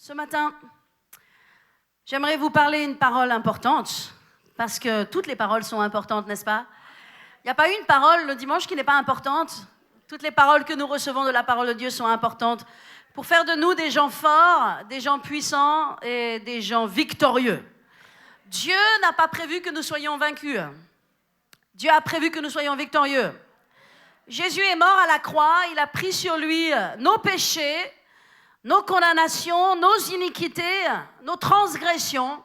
Ce matin, j'aimerais vous parler une parole importante, parce que toutes les paroles sont importantes, n'est-ce pas? Il n'y a pas une parole le dimanche qui n'est pas importante. Toutes les paroles que nous recevons de la parole de Dieu sont importantes pour faire de nous des gens forts, des gens puissants et des gens victorieux. Dieu n'a pas prévu que nous soyons vaincus. Dieu a prévu que nous soyons victorieux. Jésus est mort à la croix, il a pris sur lui nos péchés, nos condamnations, nos iniquités, nos transgressions.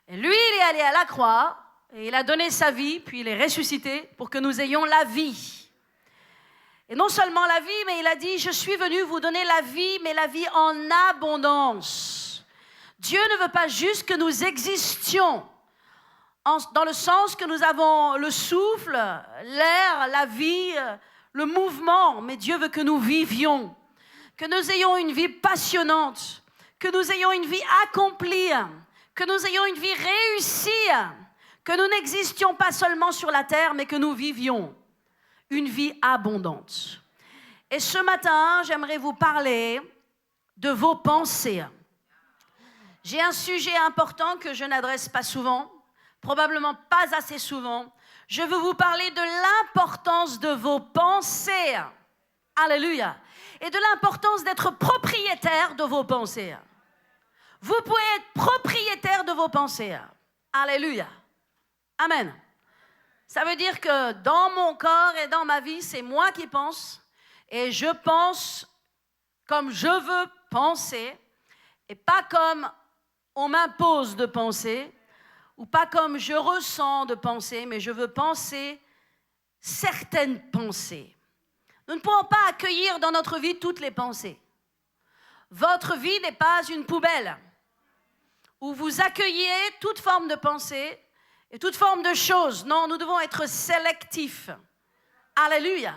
Et lui, il est allé à la croix et il a donné sa vie, puis il est ressuscité pour que nous ayons la vie. Et non seulement la vie, mais il a dit, je suis venu vous donner la vie, mais la vie en abondance. Dieu ne veut pas juste que nous existions, dans le sens que nous avons le souffle, l'air, la vie, le mouvement, mais Dieu veut que nous vivions, que nous ayons une vie passionnante, que nous ayons une vie accomplie, que nous ayons une vie réussie, que nous n'existions pas seulement sur la terre, mais que nous vivions une vie abondante. Et ce matin, j'aimerais vous parler de vos pensées. J'ai un sujet important que je n'adresse pas souvent, probablement pas assez souvent. Je veux vous parler de l'importance de vos pensées. Alléluia. Et de l'importance d'être propriétaire de vos pensées. Vous pouvez être propriétaire de vos pensées. Alléluia. Amen. Ça veut dire que dans mon corps et dans ma vie, c'est moi qui pense. Et je pense comme je veux penser. Et pas comme on m'impose de penser. Ou pas comme je ressens de penser. Mais je veux penser certaines pensées. Nous ne pouvons pas accueillir dans notre vie toutes les pensées. Votre vie n'est pas une poubelle où vous accueillez toute forme de pensée et toute forme de choses. Non, nous devons être sélectifs. Alléluia.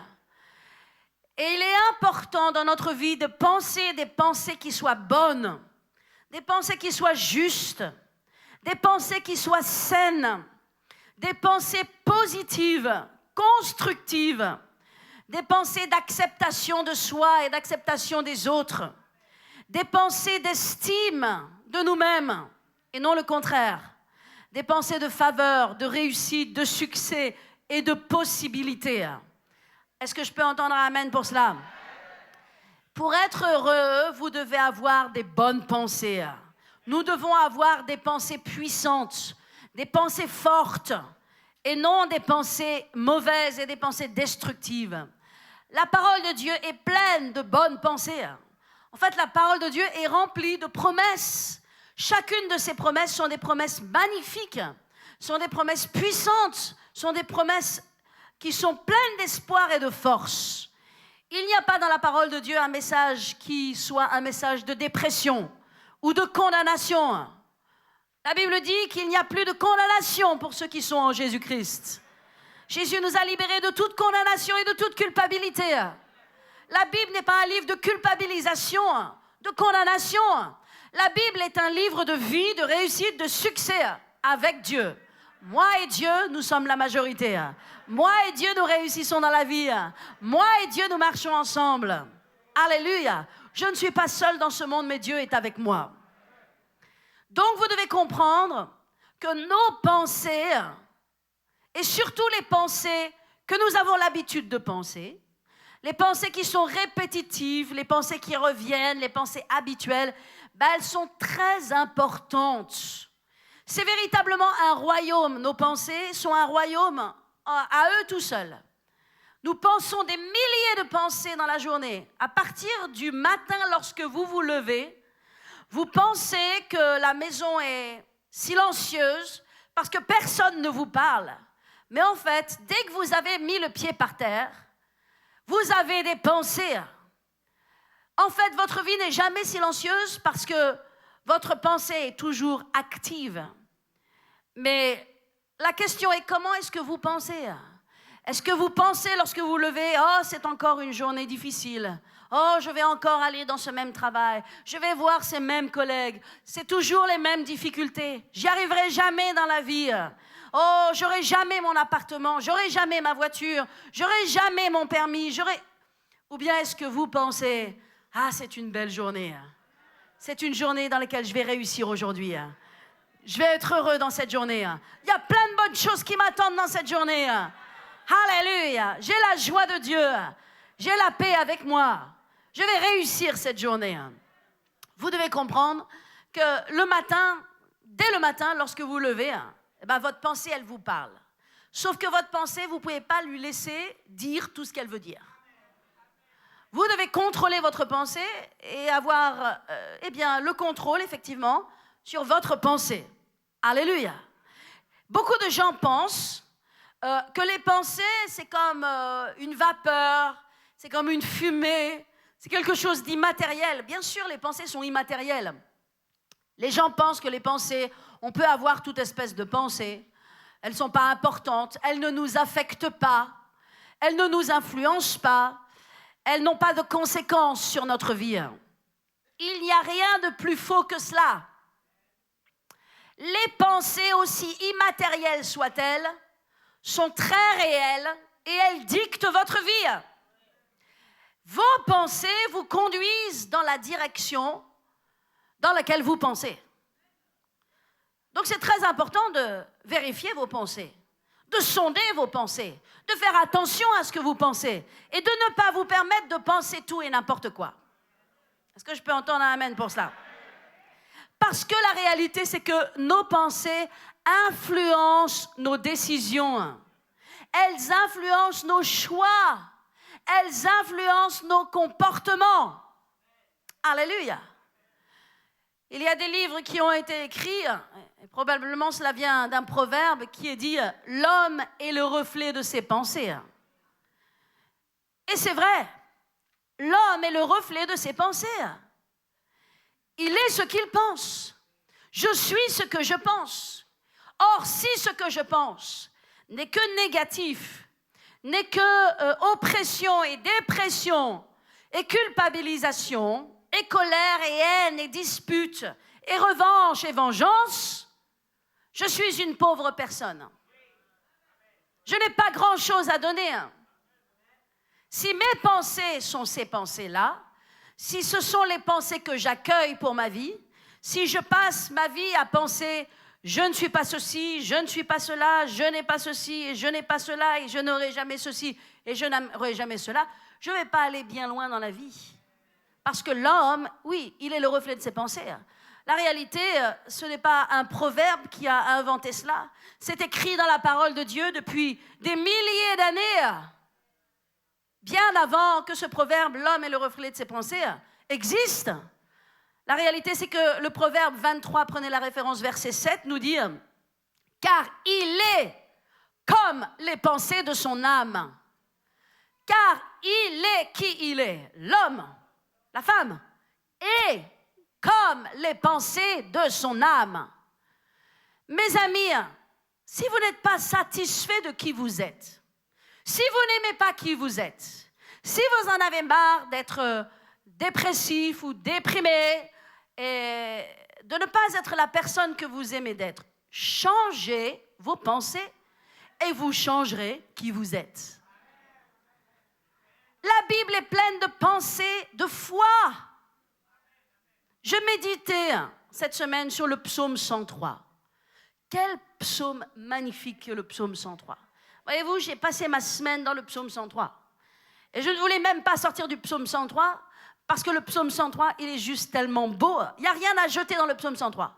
Et il est important dans notre vie de penser des pensées qui soient bonnes, des pensées qui soient justes, des pensées qui soient saines, des pensées positives, constructives, des pensées d'acceptation de soi et d'acceptation des autres, des pensées d'estime de nous-mêmes et non le contraire, des pensées de faveur, de réussite, de succès et de possibilité. Est-ce que je peux entendre un amen pour cela? Pour être heureux, vous devez avoir des bonnes pensées. Nous devons avoir des pensées puissantes, des pensées fortes et non des pensées mauvaises et des pensées destructives. La parole de Dieu est pleine de bonnes pensées. En fait, la parole de Dieu est remplie de promesses. Chacune de ces promesses sont des promesses magnifiques, sont des promesses puissantes, sont des promesses qui sont pleines d'espoir et de force. Il n'y a pas dans la parole de Dieu un message qui soit un message de dépression ou de condamnation. La Bible dit qu'il n'y a plus de condamnation pour ceux qui sont en Jésus-Christ. Jésus nous a libérés de toute condamnation et de toute culpabilité. La Bible n'est pas un livre de culpabilisation, de condamnation. La Bible est un livre de vie, de réussite, de succès avec Dieu. Moi et Dieu, nous sommes la majorité. Moi et Dieu, nous réussissons dans la vie. Moi et Dieu, nous marchons ensemble. Alléluia. Je ne suis pas seul dans ce monde, mais Dieu est avec moi. Donc, vous devez comprendre que nos pensées, et surtout les pensées que nous avons l'habitude de penser, les pensées qui sont répétitives, les pensées qui reviennent, les pensées habituelles, elles sont très importantes. C'est véritablement un royaume. Nos pensées sont un royaume à eux tout seuls. Nous pensons des milliers de pensées dans la journée. À partir du matin, lorsque vous vous levez, vous pensez que la maison est silencieuse parce que personne ne vous parle. Mais en fait, dès que vous avez mis le pied par terre, vous avez des pensées. En fait, votre vie n'est jamais silencieuse parce que votre pensée est toujours active. Mais la question est, comment est-ce que vous pensez? Est-ce que vous pensez lorsque vous levez, oh, c'est encore une journée difficile. Oh, je vais encore aller dans ce même travail. Je vais voir ces mêmes collègues. C'est toujours les mêmes difficultés. J'y arriverai jamais dans la vie. Oh, j'aurai jamais mon appartement. J'aurai jamais ma voiture. J'aurai jamais mon permis. Ou bien est-ce que vous pensez, ah, c'est une belle journée. C'est une journée dans laquelle je vais réussir aujourd'hui. Je vais être heureux dans cette journée. Il y a plein de bonnes choses qui m'attendent dans cette journée. Alléluia. J'ai la joie de Dieu. J'ai la paix avec moi. Je vais réussir cette journée. Vous devez comprendre que le matin, dès le matin, lorsque vous vous levez, votre pensée, elle vous parle. Sauf que votre pensée, vous ne pouvez pas lui laisser dire tout ce qu'elle veut dire. Vous devez contrôler votre pensée et avoir le contrôle, effectivement, sur votre pensée. Alléluia. Beaucoup de gens pensent que les pensées, c'est comme une vapeur, c'est comme une fumée, c'est quelque chose d'immatériel. Bien sûr, les pensées sont immatérielles. Les gens pensent que les pensées, on peut avoir toute espèce de pensée. Elles ne sont pas importantes, elles ne nous affectent pas, elles ne nous influencent pas, elles n'ont pas de conséquences sur notre vie. Il n'y a rien de plus faux que cela. Les pensées, aussi immatérielles soient-elles, sont très réelles et elles dictent votre vie. Vos pensées vous conduisent dans la direction dans laquelle vous pensez. Donc c'est très important de vérifier vos pensées, de sonder vos pensées, de faire attention à ce que vous pensez et de ne pas vous permettre de penser tout et n'importe quoi. Est-ce que je peux entendre un amen pour cela? Parce que la réalité, c'est que nos pensées influencent nos décisions. Elles influencent nos choix. Elles influencent nos comportements. Alléluia. Il y a des livres qui ont été écrits, et probablement cela vient d'un proverbe qui est dit « L'homme est le reflet de ses pensées ». Et c'est vrai, l'homme est le reflet de ses pensées. Il est ce qu'il pense. Je suis ce que je pense. Or, si ce que je pense n'est que négatif, n'est que oppression et dépression et culpabilisation, et colère et haine et dispute et revanche et vengeance, je suis une pauvre personne. Je n'ai pas grand-chose à donner. Si mes pensées sont ces pensées-là, si ce sont les pensées que j'accueille pour ma vie, si je passe ma vie à penser « je ne suis pas ceci, je ne suis pas cela, je n'ai pas ceci, et je n'ai pas cela, et je n'aurai jamais ceci, et je n'aurai jamais cela », je ne vais pas aller bien loin dans la vie. Parce que l'homme, oui, il est le reflet de ses pensées. La réalité, ce n'est pas un proverbe qui a inventé cela. C'est écrit dans la parole de Dieu depuis des milliers d'années. Bien avant que ce proverbe, l'homme est le reflet de ses pensées, existe. La réalité, c'est que le proverbe 23, prenez la référence verset 7, nous dit « Car il est comme les pensées de son âme. » Car il est qui il est, l'homme. La femme est comme les pensées de son âme. Mes amis, si vous n'êtes pas satisfait de qui vous êtes, si vous n'aimez pas qui vous êtes, si vous en avez marre d'être dépressif ou déprimé et de ne pas être la personne que vous aimez d'être, changez vos pensées et vous changerez qui vous êtes. La Bible est pleine de pensées de foi. Je méditais cette semaine sur le psaume 103. Quel psaume magnifique que le psaume 103. Voyez-vous, j'ai passé ma semaine dans le psaume 103. Et je ne voulais même pas sortir du psaume 103 parce que le psaume 103, il est juste tellement beau. Il n'y a rien à jeter dans le psaume 103.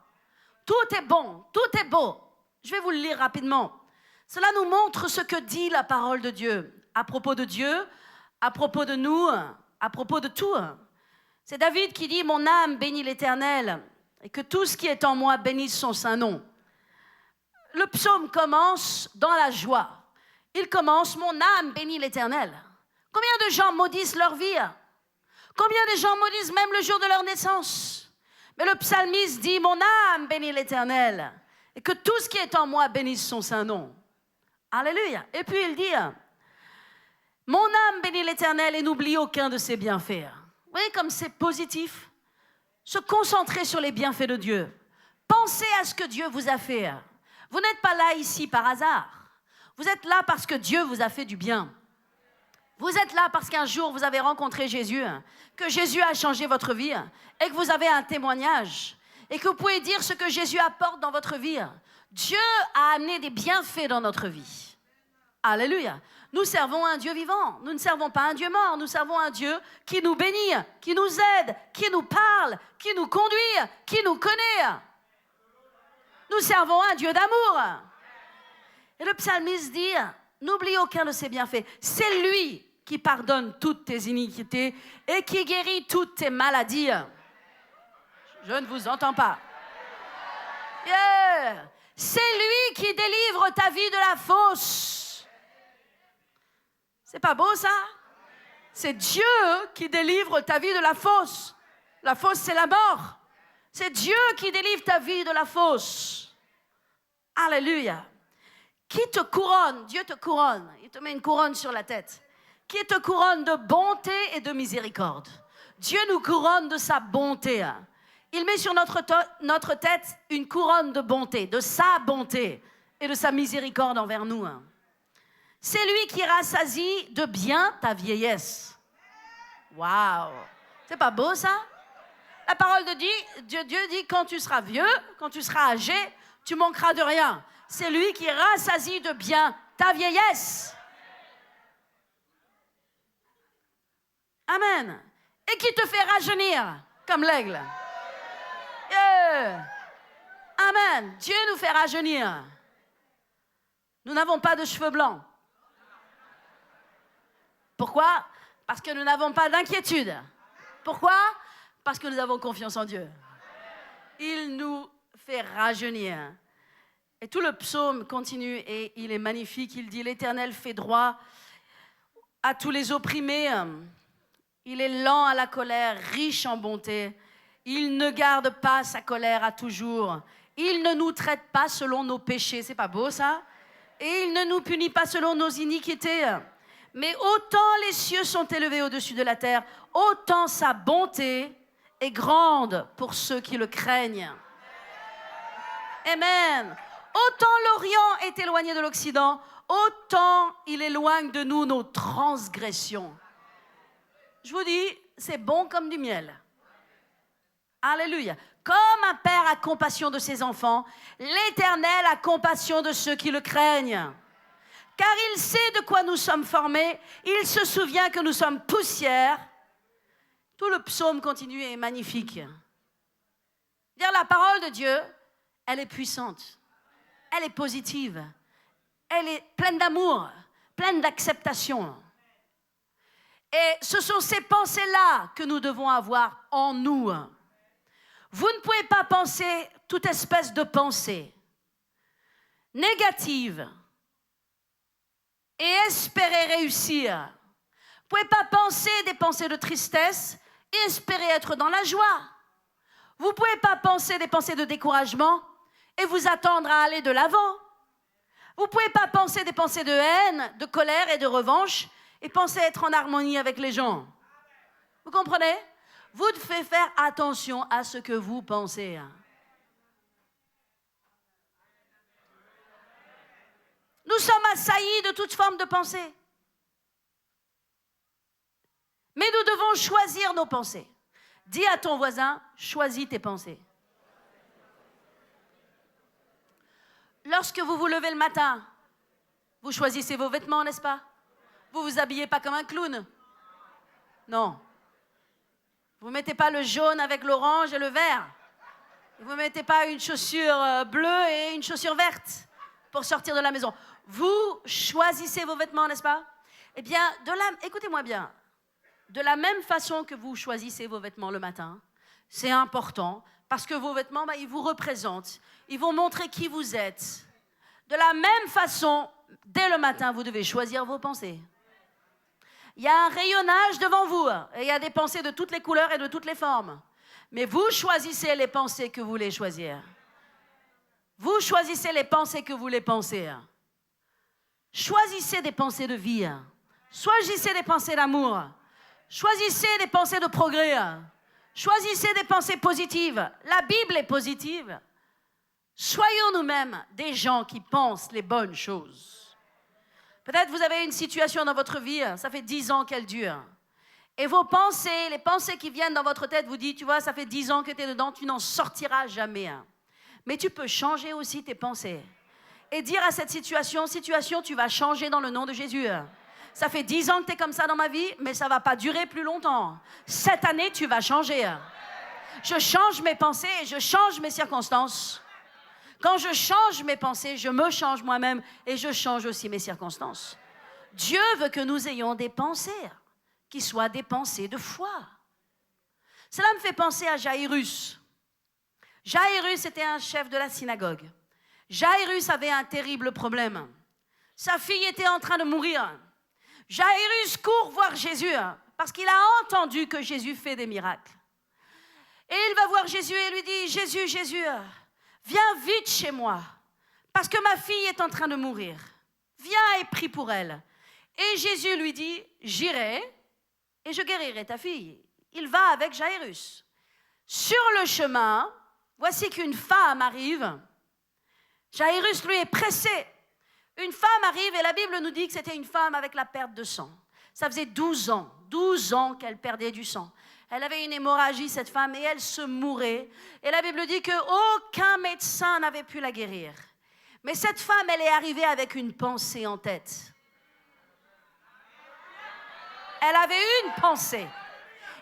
Tout est bon, tout est beau. Je vais vous le lire rapidement. Cela nous montre ce que dit la parole de Dieu à propos de Dieu, à propos de nous, à propos de tout. C'est David qui dit « Mon âme bénit l'Éternel et que tout ce qui est en moi bénisse son saint nom. » Le psaume commence dans la joie. Il commence « Mon âme bénit l'Éternel ». Combien de gens maudissent leur vie? Combien de gens maudissent même le jour de leur naissance? Mais le psalmiste dit « Mon âme bénit l'Éternel et que tout ce qui est en moi bénisse son saint nom. » Alléluia. Et puis il dit « Mon âme bénit l'Éternel et n'oublie aucun de ses bienfaits. » Vous voyez comme c'est positif? Se concentrer sur les bienfaits de Dieu. Pensez à ce que Dieu vous a fait. Vous n'êtes pas là ici par hasard. Vous êtes là parce que Dieu vous a fait du bien. Vous êtes là parce qu'un jour vous avez rencontré Jésus, que Jésus a changé votre vie et que vous avez un témoignage et que vous pouvez dire ce que Jésus apporte dans votre vie. Dieu a amené des bienfaits dans notre vie. Alléluia. Nous servons un Dieu vivant. Nous ne servons pas un Dieu mort. Nous servons un Dieu qui nous bénit, qui nous aide, qui nous parle, qui nous conduit, qui nous connaît. Nous servons un Dieu d'amour. Et le psalmiste dit, n'oublie aucun de ses bienfaits. C'est lui qui pardonne toutes tes iniquités et qui guérit toutes tes maladies. Je ne vous entends pas. Yeah. C'est lui qui délivre ta vie de la fosse. C'est pas beau ça? C'est Dieu qui délivre ta vie de la fosse. La fosse, c'est la mort. C'est Dieu qui délivre ta vie de la fosse. Alléluia. Qui te couronne? Dieu te couronne. Il te met une couronne sur la tête. Qui te couronne de bonté et de miséricorde. Dieu nous couronne de sa bonté. Il met sur notre tête une couronne de bonté, de sa bonté et de sa miséricorde envers nous. C'est lui qui rassasie de bien ta vieillesse. Waouh! C'est pas beau ça? La parole de Dieu dit, quand tu seras vieux, quand tu seras âgé, tu manqueras de rien. C'est lui qui rassasie de bien ta vieillesse. Amen. Et qui te fait rajeunir comme l'aigle. Yeah. Amen. Dieu nous fait rajeunir. Nous n'avons pas de cheveux blancs. Pourquoi? Parce que nous n'avons pas d'inquiétude. Pourquoi? Parce que nous avons confiance en Dieu. Il nous fait rajeunir. Et tout le psaume continue et il est magnifique. Il dit, l'Éternel fait droit à tous les opprimés. Il est lent à la colère, riche en bonté. Il ne garde pas sa colère à toujours. Il ne nous traite pas selon nos péchés. C'est pas beau ça? Et il ne nous punit pas selon nos iniquités. Mais autant les cieux sont élevés au-dessus de la terre, autant sa bonté est grande pour ceux qui le craignent. Amen. Autant l'Orient est éloigné de l'Occident, autant il éloigne de nous nos transgressions. Je vous dis, c'est bon comme du miel. Alléluia. Comme un père a compassion de ses enfants, l'Éternel a compassion de ceux qui le craignent. Car il sait de quoi nous sommes formés, il se souvient que nous sommes poussière. Tout le psaume continue et est magnifique. Dire la parole de Dieu, elle est puissante, elle est positive, elle est pleine d'amour, pleine d'acceptation. Et ce sont ces pensées-là que nous devons avoir en nous. Vous ne pouvez pas penser toute espèce de pensée négative et espérer réussir. Vous ne pouvez pas penser des pensées de tristesse et espérer être dans la joie. Vous ne pouvez pas penser des pensées de découragement et vous attendre à aller de l'avant. Vous ne pouvez pas penser des pensées de haine, de colère et de revanche et penser être en harmonie avec les gens. Vous comprenez? Vous devez faire attention à ce que vous pensez. Nous sommes assaillis de toute forme de pensée. Mais nous devons choisir nos pensées. Dis à ton voisin, choisis tes pensées. Lorsque vous vous levez le matin, vous choisissez vos vêtements, n'est-ce pas? Vous ne vous habillez pas comme un clown. Non. Vous ne mettez pas le jaune avec l'orange et le vert. Vous ne mettez pas une chaussure bleue et une chaussure verte pour sortir de la maison. Vous choisissez vos vêtements, n'est-ce pas? Eh bien, écoutez-moi bien. De la même façon que vous choisissez vos vêtements le matin, c'est important parce que vos vêtements, ils vous représentent. Ils vont montrer qui vous êtes. De la même façon, dès le matin, vous devez choisir vos pensées. Il y a un rayonnage devant vous et il y a des pensées de toutes les couleurs et de toutes les formes. Mais vous choisissez les pensées que vous voulez choisir. Vous choisissez les pensées que vous voulez penser. Choisissez des pensées de vie. Choisissez des pensées d'amour. Choisissez des pensées de progrès. Choisissez des pensées positives. La Bible est positive. Soyons nous-mêmes des gens qui pensent les bonnes choses. Peut-être vous avez une situation dans votre vie, ça fait 10 ans qu'elle dure. Et vos pensées, les pensées qui viennent dans votre tête vous disent, tu vois, ça fait 10 ans que tu es dedans, tu n'en sortiras jamais. Mais tu peux changer aussi tes pensées. Et dire à cette situation, tu vas changer dans le nom de Jésus. Ça fait 10 ans que tu es comme ça dans ma vie, mais ça ne va pas durer plus longtemps. Cette année, tu vas changer. Je change mes pensées et je change mes circonstances. Quand je change mes pensées, je me change moi-même et je change aussi mes circonstances. Dieu veut que nous ayons des pensées qui soient des pensées de foi. Cela me fait penser à Jairus. Jairus était un chef de la synagogue. Jairus avait un terrible problème. Sa fille était en train de mourir. Jairus court voir Jésus parce qu'il a entendu que Jésus fait des miracles. Et il va voir Jésus et lui dit, Jésus, viens vite chez moi parce que ma fille est en train de mourir. Viens et prie pour elle. Et Jésus lui dit, j'irai et je guérirai ta fille. Il va avec Jairus. Sur le chemin, voici qu'une femme arrive. Jairus, lui, est pressé. Une femme arrive et la Bible nous dit que c'était une femme avec la perte de sang. Ça faisait 12 ans qu'elle perdait du sang. Elle avait une hémorragie, cette femme, et elle se mourait. Et la Bible dit qu'aucun médecin n'avait pu la guérir. Mais cette femme, elle est arrivée avec une pensée en tête. Elle avait une pensée.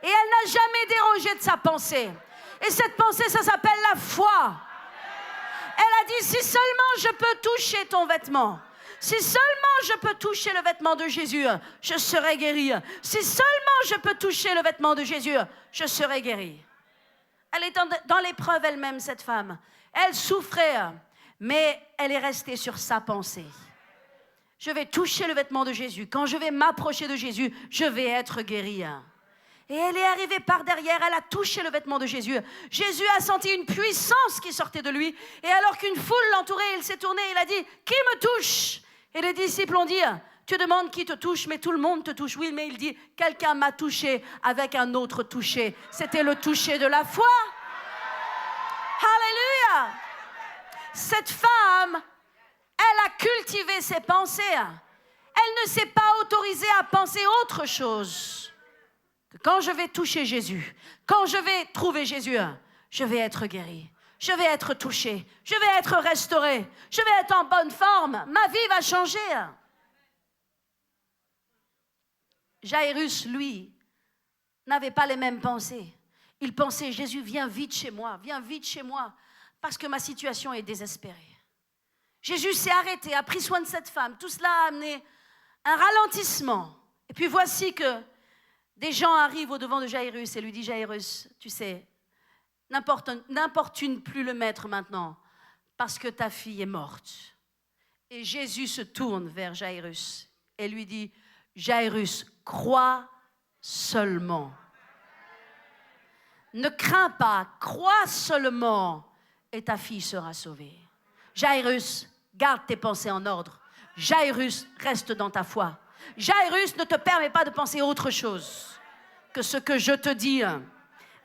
Et elle n'a jamais dérogé de sa pensée. Et cette pensée, ça s'appelle la foi. Elle a dit, si seulement je peux toucher ton vêtement, si seulement je peux toucher le vêtement de Jésus, je serai guérie. Si seulement je peux toucher le vêtement de Jésus, je serai guérie. Elle est dans l'épreuve elle-même, cette femme. Elle souffrait, mais elle est restée sur sa pensée. Je vais toucher le vêtement de Jésus. Quand je vais m'approcher de Jésus, je vais être guérie. Et elle est arrivée par derrière, elle a touché le vêtement de Jésus. Jésus a senti une puissance qui sortait de lui. Et alors qu'une foule l'entourait, il s'est tourné et il a dit, qui me touche? Et les disciples ont dit, tu demandes qui te touche, mais tout le monde te touche. Oui, mais il dit, quelqu'un m'a touché avec un autre toucher. C'était le toucher de la foi. Alléluia! Cette femme, elle a cultivé ses pensées. Elle ne s'est pas autorisée à penser autre chose. Quand je vais toucher Jésus, quand je vais trouver Jésus, je vais être guéri, je vais être touché, je vais être restauré, je vais être en bonne forme, ma vie va changer. Jairus, lui, n'avait pas les mêmes pensées. Il pensait, Jésus, viens vite chez moi, parce que ma situation est désespérée. Jésus s'est arrêté, a pris soin de cette femme. Tout cela a amené un ralentissement. Et puis voici que des gens arrivent au-devant de Jairus et lui disent, Jairus, tu sais, n'importune plus le maître maintenant, parce que ta fille est morte. Et Jésus se tourne vers Jairus et lui dit, Jairus, crois seulement. Ne crains pas, crois seulement et ta fille sera sauvée. Jairus, garde tes pensées en ordre. Jairus, reste dans ta foi. Jairus, ne te permets pas de penser autre chose que ce que je te dis.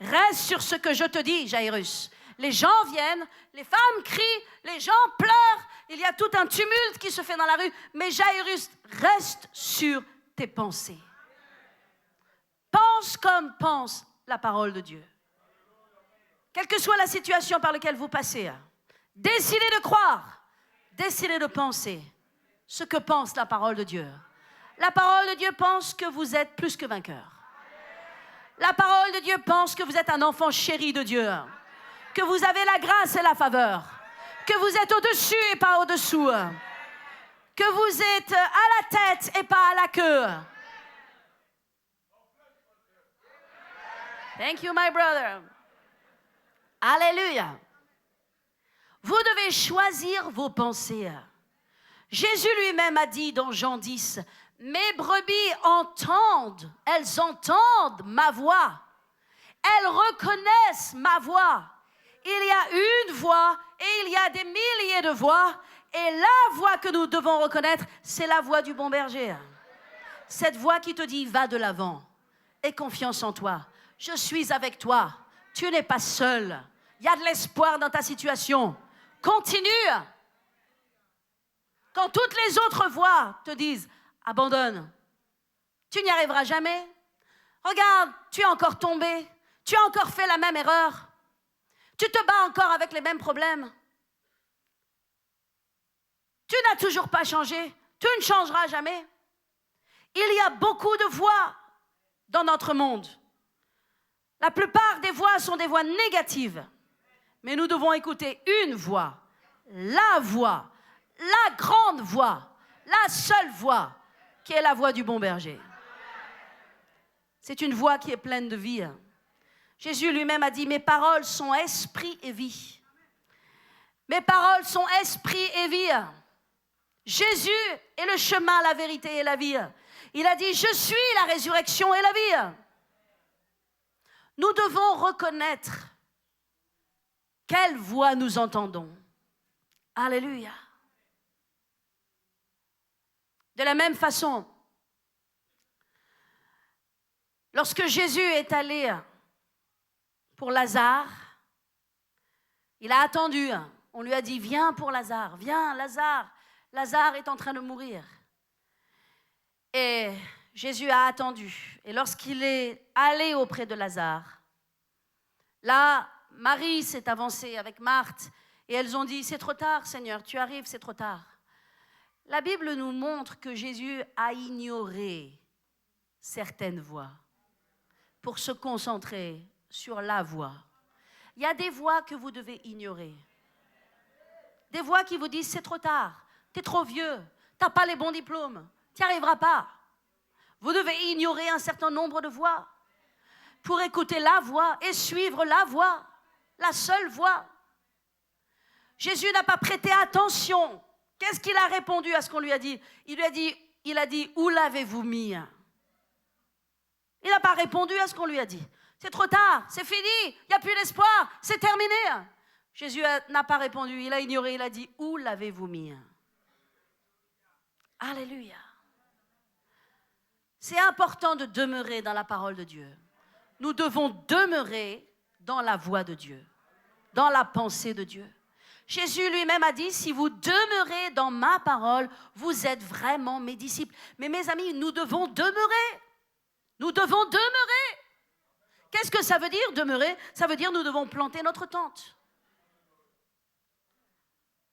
Reste sur ce que je te dis, Jairus. Les gens viennent, les femmes crient, les gens pleurent, il y a tout un tumulte qui se fait dans la rue, mais Jairus, reste sur tes pensées. Pense comme pense la parole de Dieu. Quelle que soit la situation par laquelle vous passez, décidez de croire, décidez de penser ce que pense la parole de Dieu. La parole de Dieu pense que vous êtes plus que vainqueur. La parole de Dieu pense que vous êtes un enfant chéri de Dieu, que vous avez la grâce et la faveur, que vous êtes au-dessus et pas au-dessous, que vous êtes à la tête et pas à la queue. Thank you, my brother. Alléluia. Vous devez choisir vos pensées. Jésus lui-même a dit dans Jean 10, mes brebis entendent, elles entendent ma voix. Elles reconnaissent ma voix. Il y a une voix et il y a des milliers de voix. Et la voix que nous devons reconnaître, c'est la voix du bon berger. Cette voix qui te dit, va de l'avant. Aie confiance en toi. Je suis avec toi. Tu n'es pas seul. Il y a de l'espoir dans ta situation. Continue. Quand toutes les autres voix te disent, abandonne. Tu n'y arriveras jamais. Regarde, tu es encore tombé. Tu as encore fait la même erreur. Tu te bats encore avec les mêmes problèmes. Tu n'as toujours pas changé. Tu ne changeras jamais. Il y a beaucoup de voix dans notre monde. La plupart des voix sont des voix négatives. Mais nous devons écouter une voix, la grande voix, la seule voix, qui est la voix du bon berger. C'est une voix qui est pleine de vie. Jésus lui-même a dit, mes paroles sont esprit et vie. Mes paroles sont esprit et vie. Jésus est le chemin, la vérité et la vie. Il a dit, je suis la résurrection et la vie. Nous devons reconnaître quelle voix nous entendons. Alléluia. De la même façon, lorsque Jésus est allé pour Lazare, il a attendu. On lui a dit, viens pour Lazare, viens Lazare. Lazare est en train de mourir. Et Jésus a attendu. Et lorsqu'il est allé auprès de Lazare, là, Marie s'est avancée avec Marthe et elles ont dit, c'est trop tard Seigneur, tu arrives, c'est trop tard. La Bible nous montre que Jésus a ignoré certaines voix pour se concentrer sur la voix. Il y a des voix que vous devez ignorer. Des voix qui vous disent, c'est trop tard, tu es trop vieux, tu n'as pas les bons diplômes, tu n'y arriveras pas. Vous devez ignorer un certain nombre de voix pour écouter la voix et suivre la voix, la seule voix. Jésus n'a pas prêté attention. Qu'est-ce qu'il a répondu à ce qu'on lui a dit? Il a dit, où l'avez-vous mis? Il n'a pas répondu à ce qu'on lui a dit. C'est trop tard, c'est fini, il n'y a plus d'espoir, c'est terminé. Jésus n'a pas répondu, il a ignoré, il a dit, où l'avez-vous mis? Alléluia. C'est important de demeurer dans la parole de Dieu. Nous devons demeurer dans la voix de Dieu, dans la pensée de Dieu. Jésus lui-même a dit, si vous demeurez dans ma parole, vous êtes vraiment mes disciples. Mais mes amis, nous devons demeurer. Nous devons demeurer. Qu'est-ce que ça veut dire, demeurer? Ça veut dire nous devons planter notre tente.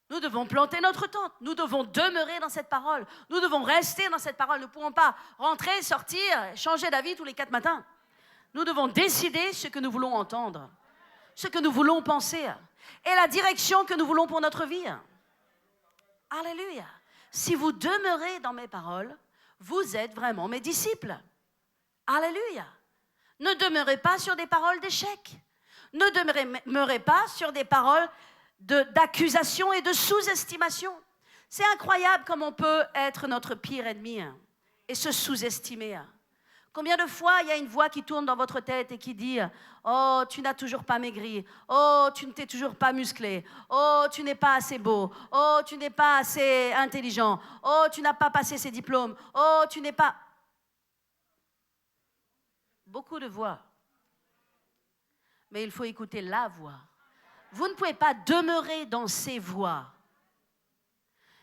Nous devons planter notre tente. Nous devons demeurer dans cette parole. Nous devons rester dans cette parole. Nous ne pouvons pas rentrer, sortir, changer d'avis tous les 4 matins. Nous devons décider ce que nous voulons entendre, ce que nous voulons penser et la direction que nous voulons pour notre vie. Alléluia. Si vous demeurez dans mes paroles, vous êtes vraiment mes disciples. Alléluia. Ne demeurez pas sur des paroles d'échec. Ne demeurez pas sur des paroles d'accusation et de sous-estimation. C'est incroyable comme on peut être notre pire ennemi et se sous-estimer. Combien de fois il y a une voix qui tourne dans votre tête et qui dit « Oh, tu n'as toujours pas maigri. Oh, tu ne t'es toujours pas musclé. Oh, tu n'es pas assez beau. Oh, tu n'es pas assez intelligent. Oh, tu n'as pas passé ces diplômes. Oh, tu n'es pas... » Beaucoup de voix. Mais il faut écouter la voix. Vous ne pouvez pas demeurer dans ces voix.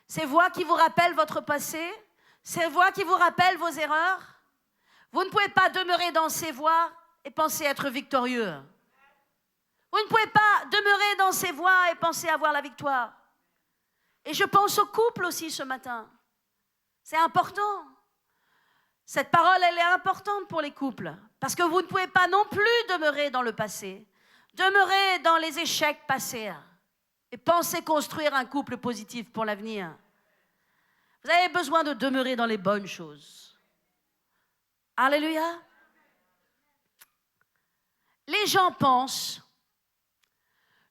Ces voix qui vous rappellent votre passé, ces voix qui vous rappellent vos erreurs. Vous ne pouvez pas demeurer dans ces voix et penser être victorieux. Vous ne pouvez pas demeurer dans ces voix et penser avoir la victoire. Et je pense au couple aussi ce matin. C'est important. Cette parole, elle est importante pour les couples. Parce que vous ne pouvez pas non plus demeurer dans le passé. Demeurer dans les échecs passés. Et penser construire un couple positif pour l'avenir. Vous avez besoin de demeurer dans les bonnes choses. Alléluia. Les gens pensent,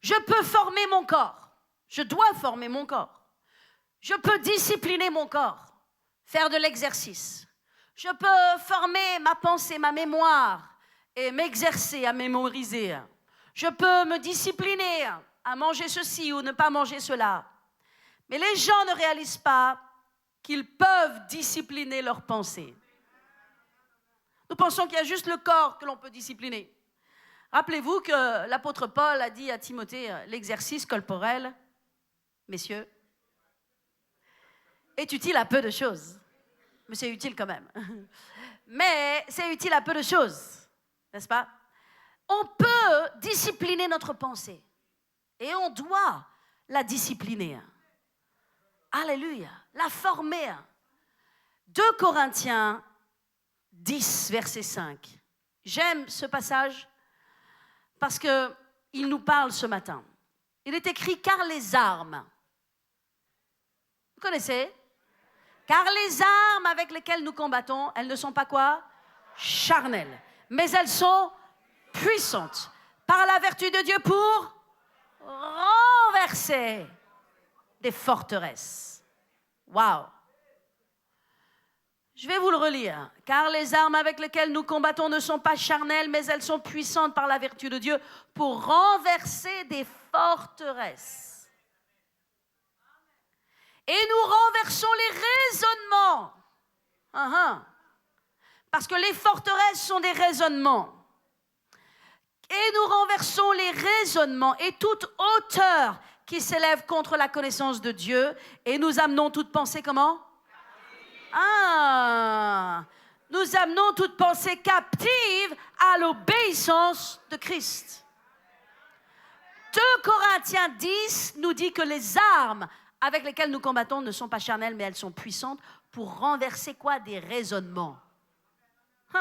je peux former mon corps. Je dois former mon corps. Je peux discipliner mon corps. Faire de l'exercice. Je peux former ma pensée, ma mémoire et m'exercer à mémoriser. Je peux me discipliner à manger ceci ou ne pas manger cela. Mais les gens ne réalisent pas qu'ils peuvent discipliner leurs pensées. Nous pensons qu'il y a juste le corps que l'on peut discipliner. Rappelez-vous que l'apôtre Paul a dit à Timothée, l'exercice corporel, messieurs, est utile à peu de choses. Mais c'est utile quand même. Mais c'est utile à peu de choses, n'est-ce pas? On peut discipliner notre pensée. Et on doit la discipliner. Alléluia. La former. 2 Corinthiens 10, verset 5. J'aime ce passage parce qu'il nous parle ce matin. Il est écrit « Car les armes », vous connaissez? Car les armes avec lesquelles nous combattons, elles ne sont pas quoi? Charnelles. Mais elles sont puissantes par la vertu de Dieu pour renverser des forteresses. Waouh! Je vais vous le relire. Car les armes avec lesquelles nous combattons ne sont pas charnelles, mais elles sont puissantes par la vertu de Dieu pour renverser des forteresses. Et nous renversons les raisonnements. Parce que les forteresses sont des raisonnements. Et nous renversons les raisonnements et toute hauteur qui s'élève contre la connaissance de Dieu. Et nous amenons toute pensée comment? Nous amenons toute pensée captive à l'obéissance de Christ. 2 Corinthiens 10 nous dit que les armes avec lesquelles nous combattons ne sont pas charnelles, mais elles sont puissantes pour renverser quoi? Des raisonnements. Je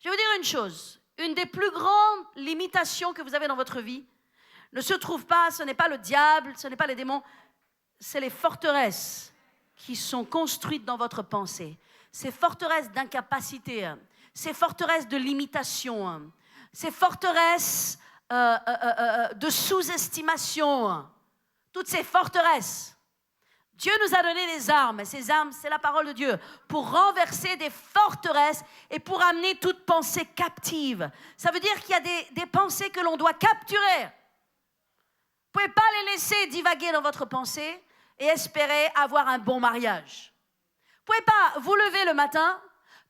vais vous dire une chose. Une des plus grandes limitations que vous avez dans votre vie ne se trouve pas, ce n'est pas le diable, ce n'est pas les démons, c'est les forteresses qui sont construites dans votre pensée. Ces forteresses d'incapacité, ces forteresses de limitation, ces forteresses de sous-estimation, toutes ces forteresses. Dieu nous a donné des armes, et ces armes, c'est la parole de Dieu, pour renverser des forteresses et pour amener toute pensée captive. Ça veut dire qu'il y a des pensées que l'on doit capturer. Vous ne pouvez pas les laisser divaguer dans votre pensée et espérer avoir un bon mariage. Vous ne pouvez pas vous lever le matin,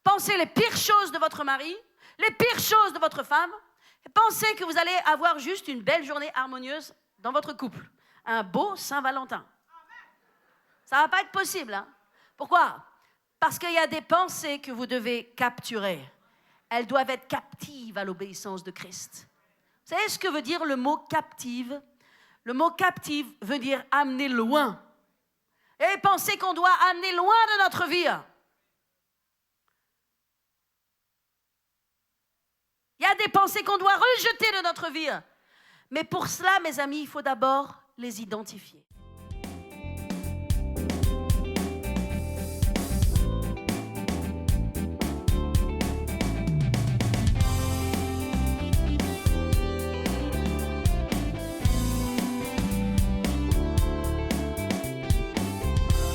penser les pires choses de votre mari, les pires choses de votre femme, et penser que vous allez avoir juste une belle journée harmonieuse dans votre couple. Un beau Saint-Valentin. Ça ne va pas être possible. Pourquoi? Parce qu'il y a des pensées que vous devez capturer. Elles doivent être captives à l'obéissance de Christ. Vous savez ce que veut dire le mot captive? Le mot captive veut dire amener loin. Et penser qu'on doit amener loin de notre vie. Il y a des pensées qu'on doit rejeter de notre vie. Mais pour cela, mes amis, il faut d'abord les identifier.